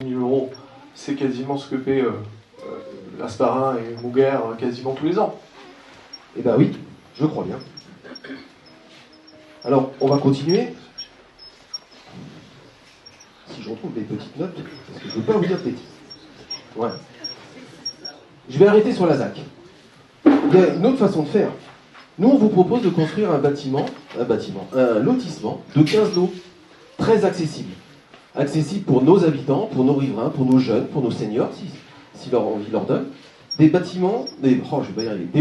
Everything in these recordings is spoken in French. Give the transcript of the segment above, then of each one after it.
000 euros, c'est quasiment ce que paie Asparin et Mouguer quasiment tous les ans. Eh bien oui, je crois bien. Alors, on va continuer. Si je retrouve des petites notes, parce que je ne veux pas vous dire de bêtises. Voilà. Je vais arrêter sur la ZAC. Il y a une autre façon de faire. Nous, on vous propose de construire un lotissement de 15 lots, très accessible. Accessible pour nos habitants, pour nos riverains, pour nos jeunes, pour nos seniors, si leur envie leur donne. Des bâtiments, des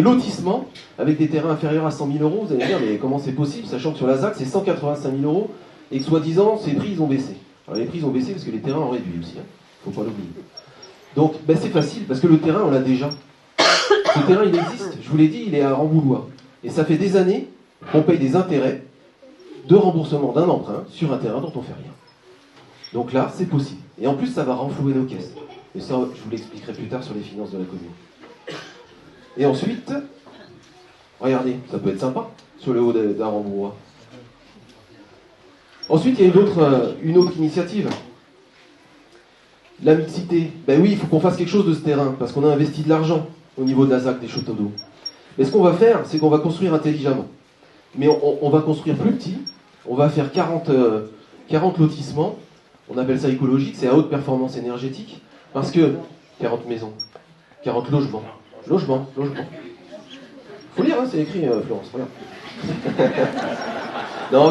lotissements avec des terrains inférieurs à 100 000 euros. Vous allez me dire, mais comment c'est possible, sachant que sur la ZAC, c'est 185 000 euros et que soi-disant, ces prix, ils ont baissé. Alors les prix, ils ont baissé parce que les terrains ont réduit aussi. Faut pas l'oublier. Donc, c'est facile, parce que le terrain, on l'a déjà. Ce terrain, il existe. Je vous l'ai dit, il est à Rambouillois. Et ça fait des années qu'on paye des intérêts de remboursement d'un emprunt sur un terrain dont on ne fait rien. Donc là, c'est possible. Et en plus, ça va renflouer nos caisses. Et ça, je vous l'expliquerai plus tard sur les finances de la commune. Et ensuite, regardez, ça peut être sympa, sur le haut d'un Rambouillois. Ensuite, il y a une autre initiative. La mixité. Ben oui, il faut qu'on fasse quelque chose de ce terrain, parce qu'on a investi de l'argent au niveau de la ZAC des châteaux d'eau. Mais ce qu'on va faire, c'est qu'on va construire intelligemment. Mais on va construire plus petit. On va faire 40 lotissements. On appelle ça écologique, c'est à haute performance énergétique. Parce que 40 maisons, 40 logements. Logement. Faut lire, hein, c'est écrit, Florence, voilà. Non,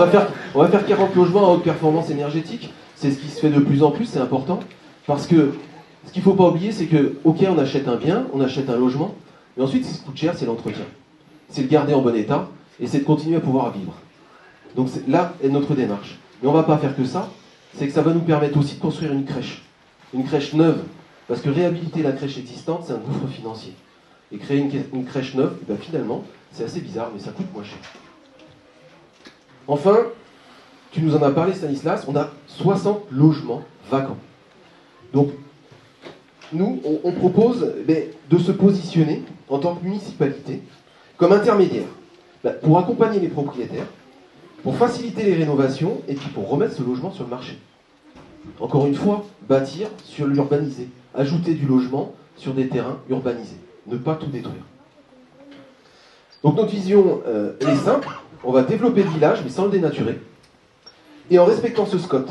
on va faire 40 logements à haute performance énergétique. C'est ce qui se fait de plus en plus, c'est important. Parce que ce qu'il ne faut pas oublier, c'est que, ok, on achète un bien, on achète un logement, mais ensuite, ce qui coûte cher, c'est l'entretien. C'est le garder en bon état, et c'est de continuer à pouvoir vivre. Donc là est notre démarche. Mais on ne va pas faire que ça, c'est que ça va nous permettre aussi de construire une crèche neuve. Parce que réhabiliter la crèche existante, c'est un gouffre financier. Et créer une crèche neuve, ben finalement, c'est assez bizarre, mais ça coûte moins cher. Enfin, tu nous en as parlé, Stanislas, on a 60 logements vacants. Donc, nous, on propose de se positionner en tant que municipalité comme intermédiaire pour accompagner les propriétaires, pour faciliter les rénovations et puis pour remettre ce logement sur le marché. Encore une fois, bâtir sur l'urbanisé, ajouter du logement sur des terrains urbanisés, ne pas tout détruire. Donc notre vision, elle est simple, on va développer le village mais sans le dénaturer et en respectant ce SCOT,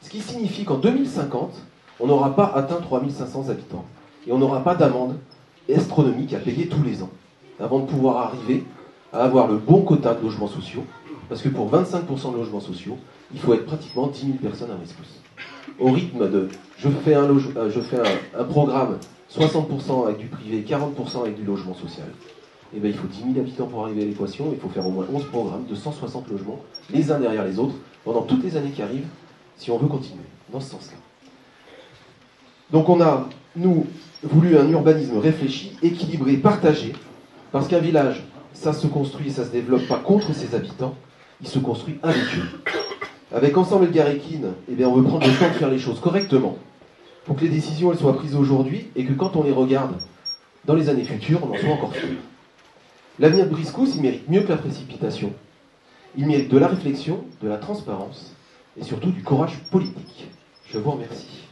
ce qui signifie qu'en 2050, on n'aura pas atteint 3500 habitants. Et on n'aura pas d'amende astronomique à payer tous les ans, avant de pouvoir arriver à avoir le bon quota de logements sociaux, parce que pour 25% de logements sociaux, il faut être pratiquement 10 000 personnes à Rescousse. Au rythme de, je fais un programme 60% avec du privé, 40% avec du logement social, et bien il faut 10 000 habitants pour arriver à l'équation, il faut faire au moins 11 programmes de 160 logements, les uns derrière les autres, pendant toutes les années qui arrivent, si on veut continuer, dans ce sens-là. Donc on a, nous, voulu un urbanisme réfléchi, équilibré, partagé, parce qu'un village, ça se construit, ça se développe pas contre ses habitants, il se construit avec eux. Avec Ensemble Elgaréquine, on veut prendre le temps de faire les choses correctement, pour que les décisions elles soient prises aujourd'hui, et que quand on les regarde dans les années futures, on en soit encore fiers. L'avenir de Briscousse, il mérite mieux que la précipitation. Il mérite de la réflexion, de la transparence, et surtout du courage politique. Je vous remercie.